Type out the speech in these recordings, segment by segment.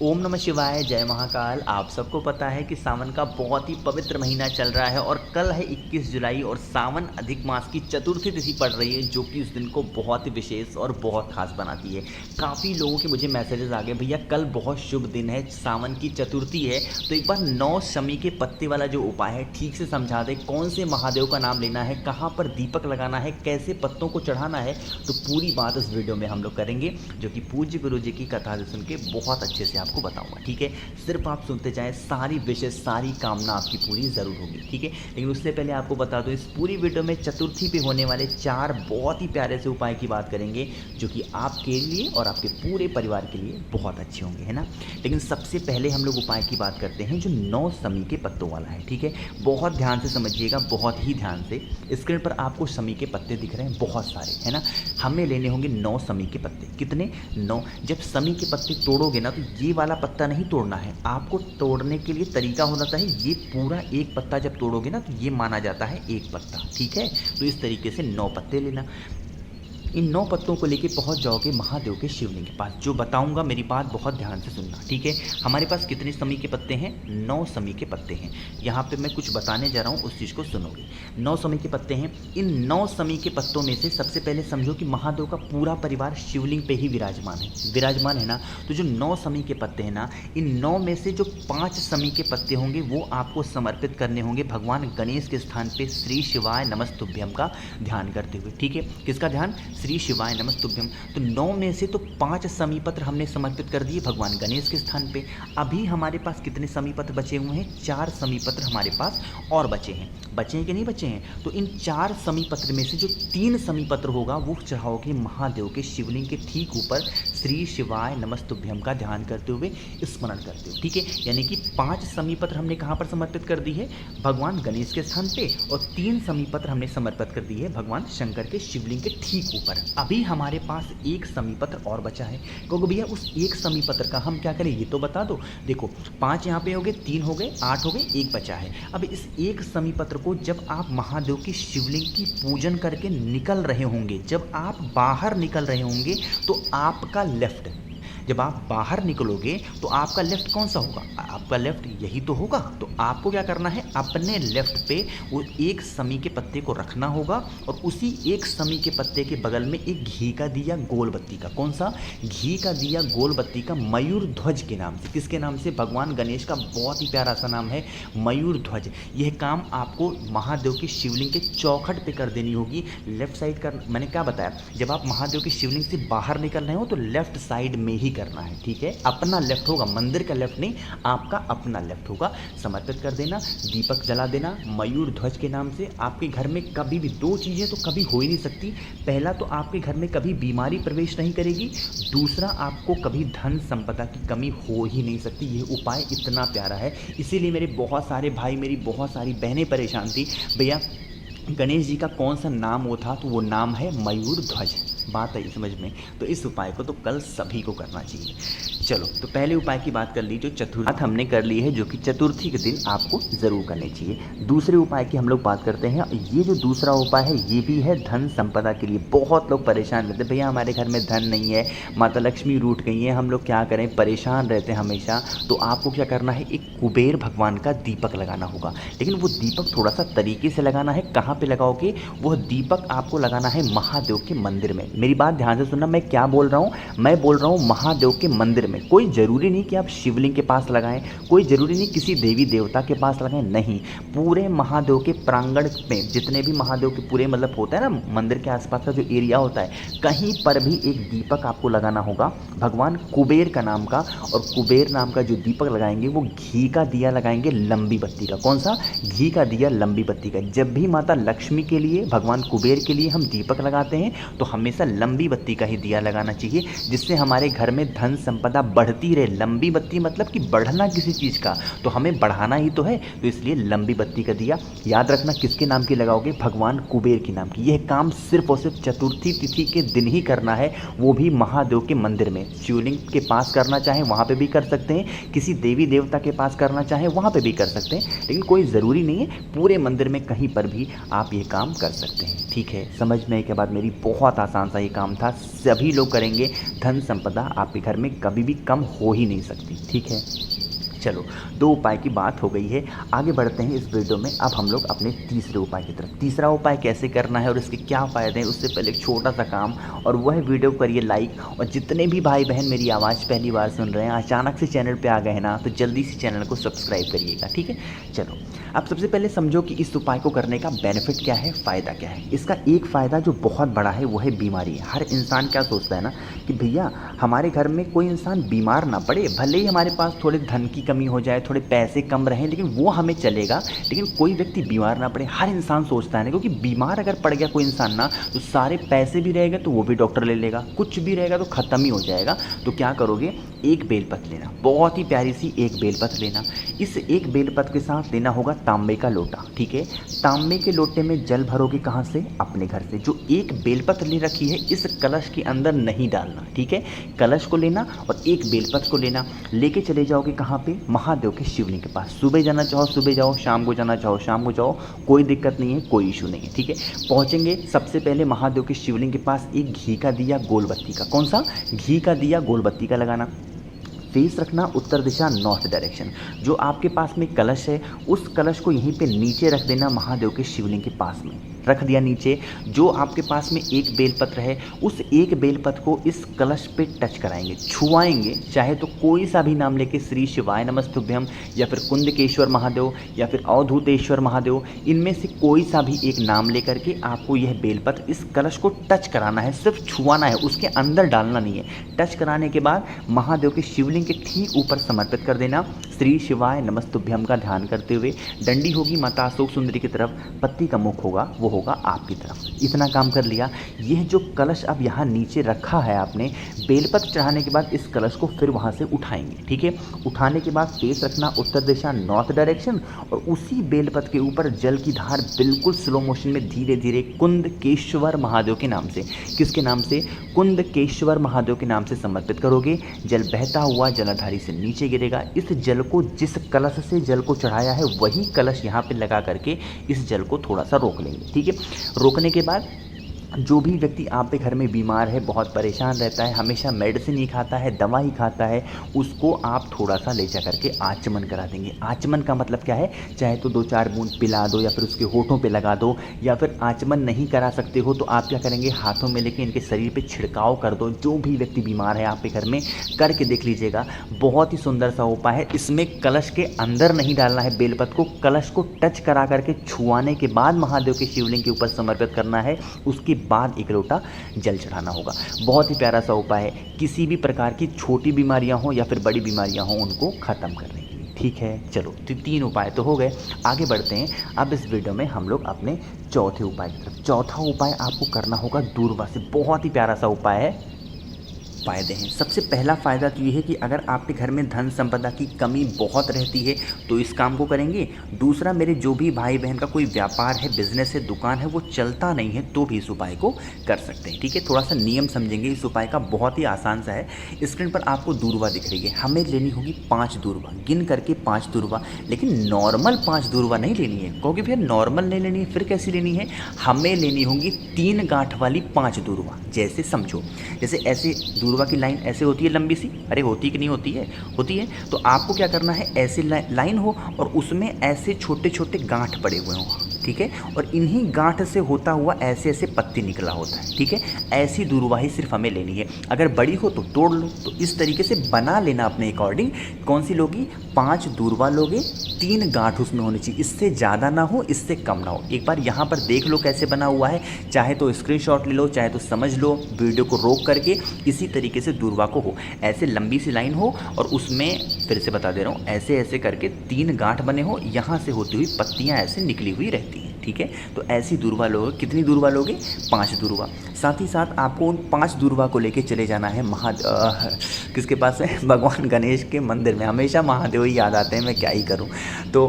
ओम नमः शिवाय, जय महाकाल। आप सबको पता है कि सावन का बहुत ही पवित्र महीना चल रहा है और कल है 21 जुलाई और सावन अधिक मास की चतुर्थी तिथि पड़ रही है, जो कि उस दिन को बहुत ही विशेष और बहुत खास बनाती है। काफ़ी लोगों के मुझे मैसेजेस आ गए, भैया कल बहुत शुभ दिन है, सावन की चतुर्थी है, तो एक बार 9 शमी के पत्ते वाला जो उपाय है ठीक से समझा दे। कौन से महादेव का नाम लेना है, कहाँ पर दीपक लगाना है, कैसे पत्तों को चढ़ाना है, तो पूरी बात इस वीडियो में हम लोग करेंगे, जो कि पूज्य गुरु जी की कथा से सुन के बहुत अच्छे से आपको बताऊंगा। ठीक है, सिर्फ आप सुनते जाएं, सारी विशेष सारी कामना आपकी पूरी ज़रूर होगी। ठीक है, लेकिन उससे पहले आपको बता दूं, इस पूरी वीडियो में चतुर्थी पे होने वाले 4 बहुत ही प्यारे से उपाय की बात करेंगे, जो कि आपके लिए और आपके पूरे परिवार के लिए बहुत अच्छे होंगे, है ना। लेकिन सबसे पहले हम लोग उपाय की बात करते हैं जो 9 शमी के पत्तों वाला है। ठीक है, बहुत ध्यान से समझिएगा, बहुत ही ध्यान से। स्क्रीन पर आपको शमी के पत्ते दिख रहे हैं, बहुत सारे, है ना। हमें लेने होंगे 9 शमी के पत्ते। कितने? 9। जब शमी के पत्ते तोड़ोगे ना, तो ये वाला पत्ता नहीं तोड़ना है आपको। तोड़ने के लिए तरीका होना चाहिए, ये पूरा एक पत्ता जब तोड़ोगे ना, तो ये माना जाता है एक पत्ता। ठीक है, तो इस तरीके से 9 पत्ते लेना। इन 9 पत्तों को लेके पहुंच जाओगे महादेव के शिवलिंग के पास। जो बताऊंगा मेरी बात बहुत ध्यान से सुनना, ठीक है। हमारे पास कितने शमी के पत्ते हैं? 9 शमी के पत्ते हैं। यहाँ पे मैं कुछ बताने जा रहा हूँ, उस चीज़ को सुनोगे। 9 शमी के पत्ते हैं। इन 9 शमी के पत्तों में से सबसे पहले समझो कि महादेव का पूरा परिवार शिवलिंग पे ही विराजमान है ना। तो जो 9 शमी के पत्ते हैं ना, इन 9 में से जो 5 शमी के पत्ते होंगे वो आपको समर्पित करने होंगे भगवान गणेश के स्थान पे श्री शिवाय नमस्तुभ्यम का ध्यान करते हुए। ठीक है, किसका ध्यान? श्री शिवाय नमस्तुभ्यम। तो 9 में से तो 5 शमी पत्र हमने समर्पित कर दिए भगवान गणेश के स्थान पे। अभी हमारे पास कितने शमी पत्र बचे हुए हैं? 4 शमी पत्र हमारे पास और बचे हैं। बचे हैं कि नहीं बचे हैं? तो इन 4 शमी पत्र में से जो 3 शमी पत्र होगा वो चढ़ाओगे महादेव के शिवलिंग के ठीक ऊपर श्री शिवाय नमस्तुभ्यम का ध्यान करते हुए, स्मरण करते हुए। ठीक है, यानी कि 5 शमी पत्र हमने कहाँ पर समर्पित कर दी है? भगवान गणेश के स्थान पे, और 3 शमी पत्र हमने समर्पित कर दी है भगवान शंकर के शिवलिंग के ठीक ऊपर। अभी हमारे पास एक शमी पत्र और बचा है। क्योंकि भैया उस एक शमी पत्र का हम क्या करें, ये तो बता दो। देखो 5 यहाँ पे हो गए, 3 हो गए, 8 हो गए, एक बचा है। अब इस एक शमी पत्र को जब आप महादेव की शिवलिंग की पूजन करके निकल रहे होंगे, जब आप बाहर निकल रहे होंगे, तो आपका लेफ्ट, जब आप बाहर निकलोगे तो आपका लेफ्ट कौन सा होगा? आपका लेफ्ट यही तो होगा। तो आपको क्या करना है, अपने लेफ्ट पे वो एक शमी के पत्ते को रखना होगा, और उसी एक शमी के पत्ते के बगल में एक घी का दिया गोल बत्ती का, कौन सा? घी का दिया गोल बत्ती का, मयूर ध्वज के नाम से। किसके नाम से? भगवान गणेश का बहुत ही प्यारा सा नाम है, मयूर ध्वज। यह काम आपको महादेव की शिवलिंग के चौखट पे कर देनी होगी। लेफ्ट साइड का मैंने क्या बताया, जब आप महादेव की शिवलिंग से बाहर निकल रहे हो तो लेफ्ट साइड में ही करना है। ठीक है, अपना लेफ्ट होगा, मंदिर का लेफ्ट नहीं, आपका अपना लेफ्ट होगा। समर्पित कर देना, दीपक जला देना मयूर ध्वज के नाम से। आपके घर में कभी भी 2 चीज़ें तो कभी हो ही नहीं सकती। पहला तो आपके घर में कभी बीमारी प्रवेश नहीं करेगी, दूसरा आपको कभी धन संपदा की कमी हो ही नहीं सकती। ये उपाय इतना प्यारा है, इसीलिए मेरे बहुत सारे भाई, मेरी बहुत सारी बहनें परेशान थी, भैया गणेश जी का कौन सा नाम वो था, तो वो नाम है मयूर ध्वज। बात आई समझ में? तो इस उपाय को तो कल सभी को करना चाहिए। चलो, तो पहले उपाय की बात कर ली, जो चतुर्थी हमने कर ली है, जो कि चतुर्थी के दिन आपको ज़रूर करनी चाहिए। दूसरे उपाय की हम लोग बात करते हैं। ये जो दूसरा उपाय है ये भी है धन संपदा के लिए। बहुत लोग परेशान रहते हैं, भैया हमारे घर में धन नहीं है, माता लक्ष्मी रूठ गई है, हम लोग क्या करें, परेशान रहते हैं हमेशा। तो आपको क्या करना है, एक कुबेर भगवान का दीपक लगाना होगा। लेकिन वो दीपक थोड़ा सा तरीके से लगाना है। कहाँ पे लगाओगे? वह दीपक आपको लगाना है महादेव के मंदिर में। मेरी बात ध्यान से सुनना, मैं क्या बोल रहा हूँ, मैं बोल रहा हूँ महादेव के मंदिर में। कोई ज़रूरी नहीं कि आप शिवलिंग के पास लगाएं, कोई ज़रूरी नहीं किसी देवी देवता के पास लगाएं, नहीं, पूरे महादेव के प्रांगण में जितने भी महादेव के पूरे मतलब होता है ना, मंदिर के आसपास का जो एरिया होता है, कहीं पर भी एक दीपक आपको लगाना होगा भगवान कुबेर का नाम का। और कुबेर नाम का जो दीपक लगाएंगे वो घी का दिया लगाएंगे, लंबी बत्ती का। कौन सा? घी का दिया लंबी बत्ती का। जब भी माता लक्ष्मी के लिए, भगवान कुबेर के लिए हम दीपक लगाते हैं तो हमेशा लंबी बत्ती का ही दिया लगाना चाहिए, जिससे हमारे घर में धन संपदा बढ़ती रहे। लंबी बत्ती मतलब कि बढ़ना किसी चीज़ का, तो हमें बढ़ाना ही तो है, तो इसलिए लंबी बत्ती का दिया। याद रखना किसके नाम की लगाओगे? भगवान कुबेर के नाम की। यह काम सिर्फ और सिर्फ चतुर्थी तिथि के दिन ही करना है, वो भी महादेव के मंदिर में। शिवलिंग के पास करना चाहें वहाँ पे भी कर सकते हैं, किसी देवी देवता के पास करना चाहें वहाँ पे भी कर सकते हैं, लेकिन कोई ज़रूरी नहीं है, पूरे मंदिर में कहीं पर भी आप ये काम कर सकते हैं। ठीक है, समझ में के बाद मेरी बहुत आसान सा ये काम था, सभी लोग करेंगे, धन संपदा आपके घर में कभी भी भी कम हो ही नहीं सकती। ठीक है, चलो 2 उपाय की बात हो गई है, आगे बढ़ते हैं इस वीडियो में। अब हम लोग अपने तीसरे उपाय की तरफ। तीसरा उपाय कैसे करना है और इसके क्या फ़ायदे हैं, उससे पहले एक छोटा सा काम, और वह वीडियो करिए लाइक। और जितने भी भाई बहन मेरी आवाज़ पहली बार सुन रहे हैं, अचानक से चैनल पे आ गए हैं ना, तो जल्दी से चैनल को सब्सक्राइब करिएगा। ठीक है, चलो अब सबसे पहले समझो कि इस उपाय को करने का बेनिफिट क्या है, फ़ायदा क्या है। इसका एक फ़ायदा जो बहुत बड़ा है वो है बीमारी। हर इंसान क्या सोचता है ना कि भैया हमारे घर में कोई इंसान बीमार ना पड़े, भले ही हमारे पास थोड़े धन की कमी हो जाए, थोड़े पैसे कम रहें, लेकिन वो हमें चलेगा, लेकिन कोई व्यक्ति बीमार ना पड़े। हर इंसान सोचता है ना, क्योंकि बीमार अगर पड़ गया कोई इंसान ना, तो सारे पैसे भी रहेगा तो वो भी डॉक्टर ले लेगा, कुछ भी रहेगा तो ख़त्म ही हो जाएगा। तो क्या करोगे, एक बेलपत्र लेना, बहुत ही प्यारी सी एक बेलपत्र लेना। इस एक बेलपत्र के साथ लेना होगा तांबे का लोटा। ठीक है, तांबे के लोटे में जल भरोगे कहाँ से, अपने घर से। जो एक बेलपत्र ले रखी है इस कलश के अंदर नहीं डालना। ठीक है, कलश को लेना और एक बेलपत्र को लेना, लेके चले जाओगे कहाँ पे, महादेव के शिवलिंग के पास। सुबह जाना चाहो सुबह जाओ, शाम को जाना चाहो शाम को जाओ, कोई दिक्कत नहीं है, कोई इशू नहीं है। ठीक है, पहुँचेंगे सबसे पहले महादेव के शिवलिंग के पास एक घी का दिया गोल बत्ती का, कौन सा, घी का दिया गोल बत्ती का लगाना। फेस रखना उत्तर दिशा, नॉर्थ डायरेक्शन। जो आपके पास में कलश है उस कलश को यहीं पे नीचे रख देना, महादेव के शिवलिंग के पास में रख दिया नीचे। जो आपके पास में एक बेलपत्र है उस एक बेलपत्र को इस कलश पे टच कराएंगे, छुआएंगे। चाहे तो कोई सा भी नाम लेके, श्री शिवाय नमस्तुभ्यम, या फिर कुंदकेश्वर महादेव, या फिर अवधूतेश्वर महादेव, इनमें से कोई सा भी एक नाम लेकर के आपको यह बेलपत्र इस कलश को टच कराना है, सिर्फ छुआना है, उसके अंदर डालना नहीं है। टच कराने के बाद महादेव के शिवलिंग के ठीक ऊपर समर्पित कर देना, श्री शिवाय नमस्तुभ्यम का ध्यान करते हुए। डंडी होगी माता अशोक सुंदरी की तरफ, पत्ती का मुख होगा वो होगा आपकी तरफ। इतना काम कर लिया। यह जो कलश अब यहाँ नीचे रखा है आपने, बेलपत्र चढ़ाने के बाद इस कलश को फिर वहाँ से उठाएंगे। ठीक है, उठाने के बाद फेस रखना उत्तर दिशा, नॉर्थ डायरेक्शन, और उसी बेलपत्र के ऊपर जल की धार बिल्कुल स्लो मोशन में धीरे धीरे कुंदकेश्वर महादेव के नाम से, किसके नाम से, कुंदकेश्वर महादेव के नाम से समर्पित करोगे। जल बहता हुआ जलाधारी से नीचे गिरेगा। इस जल को, जिस कलश से जल को चढ़ाया है वही कलश यहाँ पे लगा करके इस जल को थोड़ा सा रोक लेंगे। ठीक है, रोकने के बाद जो भी व्यक्ति आप पे घर में बीमार है, बहुत परेशान रहता है, हमेशा मेडिसिन ही खाता है, दवा ही खाता है, उसको आप थोड़ा सा ले जा करके आचमन करा देंगे। आचमन का मतलब क्या है, चाहे तो 2-4 बूंद पिला दो, या फिर उसके होठों पे लगा दो, या फिर आचमन नहीं करा सकते हो तो आप क्या करेंगे, हाथों में लेके इनके शरीर पे छिड़काव कर दो। जो भी व्यक्ति बीमार है आप पे घर में, करके देख लीजिएगा, बहुत ही सुंदर सा उपाय है। इसमें कलश के अंदर नहीं डालना है बेलपत्र को, कलश को टच करा करके छुआने के बाद महादेव के शिवलिंग के ऊपर समर्पित करना है, उसके बाद एक लोटा जल चढ़ाना होगा। बहुत ही प्यारा सा उपाय है, किसी भी प्रकार की छोटी बीमारियां हो या फिर बड़ी बीमारियां हो, उनको ख़त्म करने के लिए। ठीक है, चलो तो 3 उपाय तो हो गए, आगे बढ़ते हैं। अब इस वीडियो में हम लोग अपने चौथे उपाय की तरफ। चौथा उपाय आपको करना होगा दूरवा से। बहुत ही प्यारा सा उपाय है, फ़ायदे हैं। सबसे पहला फ़ायदा तो ये है कि अगर आपके घर में धन संपदा की कमी बहुत रहती है तो इस काम को करेंगे। दूसरा, मेरे जो भी भाई बहन का कोई व्यापार है, बिजनेस है, दुकान है, वो चलता नहीं है तो भी इस उपाय को कर सकते हैं। ठीक है, थोड़ा सा नियम समझेंगे इस उपाय का, बहुत ही आसान सा है। स्क्रीन पर आपको दूरवा दिख रही है, हमें लेनी होगी 5 दूरवा, गिन करके 5 दूरवा, लेकिन नॉर्मल 5 दूरवा नहीं लेनी है। क्योंकि फिर नॉर्मल नहीं लेनी है, फिर कैसी लेनी है, हमें लेनी होगी 3 गांठ वाली 5 दूरवा। जैसे समझो, जैसे ऐसे दूरवा की लाइन ऐसे होती है लंबी सी, अरे होती कि नहीं होती है, होती है। तो आपको क्या करना है, ऐसे लाइन हो और उसमें ऐसे छोटे छोटे गांठ पड़े हुए हों। ठीक है, और इन्हीं गांठ से होता हुआ ऐसे ऐसे पत्ती निकला होता है। ठीक है, ऐसी दूरवाही सिर्फ हमें लेनी है। अगर बड़ी हो तो तोड़ लो, तो इस तरीके से बना लेना अपने अकॉर्डिंग। कौन सी लोगी, 5 दूरवा लोगे, 3 गांठ उसमें होनी चाहिए, इससे ज़्यादा ना हो, इससे कम ना हो। एक बार यहाँ पर देख लो कैसे बना हुआ है, चाहे तो स्क्रीनशॉट ले लो, चाहे तो समझ लो, वीडियो को रोक करके इसी तरीके से दूरवा को हो, ऐसे लंबी सी लाइन हो और उसमें, फिर से बता दे रहा हूँ, ऐसे ऐसे करके 3 गांठ बने हो, यहाँ से होती हुई पत्तियाँ ऐसे निकली हुई रहती हैं। ठीक है, तो ऐसी दूरवा लोगे। कितनी दूरवा लोगे, 5 दूरवा। साथ ही साथ आपको उन 5 दूरवा को लेके चले जाना है किसके पास है, भगवान गणेश के मंदिर में। हमेशा महादेव ही याद आते हैं, मैं क्या ही करूँ। तो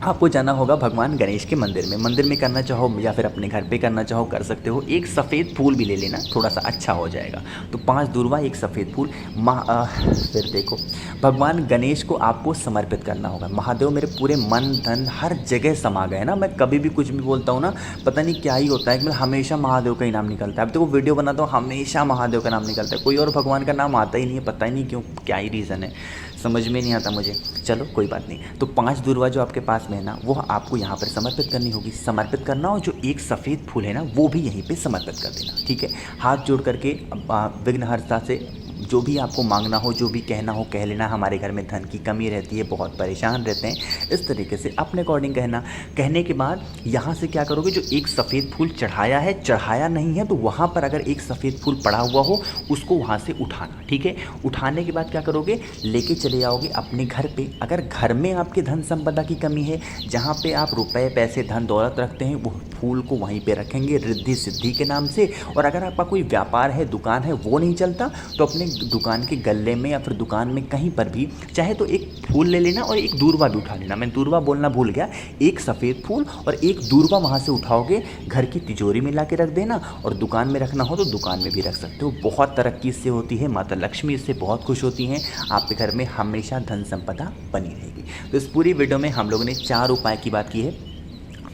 आपको जाना होगा भगवान गणेश के मंदिर में करना चाहो या फिर अपने घर पे करना चाहो कर सकते हो। एक सफ़ेद फूल भी ले लेना, थोड़ा सा अच्छा हो जाएगा। तो 5 दूर्वा, एक सफ़ेद फूल। फिर देखो, भगवान गणेश को आपको समर्पित करना होगा। महादेव मेरे पूरे मन धन हर जगह समा गए ना, मैं कभी भी कुछ भी बोलता हूँ ना, पता नहीं क्या ही होता है कि मैं हमेशा महादेव का ही नाम निकलता है। अब देखो वीडियो बनाता हूँ, हमेशा महादेव का नाम निकलता है, कोई और भगवान का नाम आता ही नहीं है, पता ही नहीं क्यों, क्या ही रीज़न है, समझ में नहीं आता मुझे। चलो कोई बात नहीं। तो 5 दूर्वा जो आपके पास में है ना, वो आपको यहाँ पर समर्पित करनी होगी। समर्पित करना हो, जो एक सफ़ेद फूल है ना, वो भी यहीं पे समर्पित कर देना, ठीक है। हाथ जोड़ करके विघ्नहर्ता से जो भी आपको मांगना हो, जो भी कहना हो कह लेना। हमारे घर में धन की कमी रहती है, बहुत परेशान रहते हैं, इस तरीके से अपने अकॉर्डिंग कहना। कहने के बाद यहाँ से क्या करोगे, जो एक सफ़ेद फूल चढ़ाया है, चढ़ाया नहीं है तो वहाँ पर अगर एक सफ़ेद फूल पड़ा हुआ हो, उसको वहाँ से उठाना, ठीक है। उठाने के बाद क्या करोगे, लेके चले जाओगे अपने घर पे। अगर घर में आपके धन संपदा की कमी है, जहाँ पे आप रुपए पैसे धन दौलत रखते हैं, वो फूल को वहीं पे रखेंगे रिद्धि सिद्धि के नाम से। और अगर आपका कोई व्यापार है, दुकान है, वो नहीं चलता, तो अपने दुकान के गल्ले में या फिर दुकान में कहीं पर भी चाहे तो एक फूल ले लेना और एक दूर्वा भी उठा लेना। मैं दूर्वा बोलना भूल गया, एक सफ़ेद फूल और एक दूर्वा वहाँ से उठाओगे, घर की तिजोरी में ला के रख देना। और दुकान में रखना हो तो दुकान में भी रख सकते हो। बहुत तरक्की इससे होती है, माता लक्ष्मी इससे बहुत खुश होती हैं, आपके घर में हमेशा धन संपदा बनी रहेगी। तो इस पूरी वीडियो में हम लोगों ने 4 उपाय की बात की है।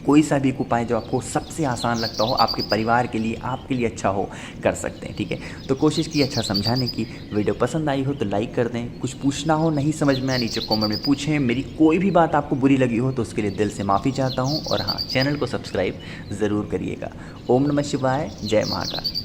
कोई सा भी एक उपाय जो आपको सबसे आसान लगता हो, आपके परिवार के लिए, आपके लिए अच्छा हो, कर सकते हैं, ठीक है। तो कोशिश की अच्छा समझाने की। वीडियो पसंद आई हो तो लाइक कर दें। कुछ पूछना हो, नहीं समझ में आया, नीचे कमेंट में पूछें। मेरी कोई भी बात आपको बुरी लगी हो तो उसके लिए दिल से माफ़ी चाहता हूँ। और हाँ, चैनल को सब्सक्राइब ज़रूर करिएगा। ओम नमः शिवाय, जय महाकाल।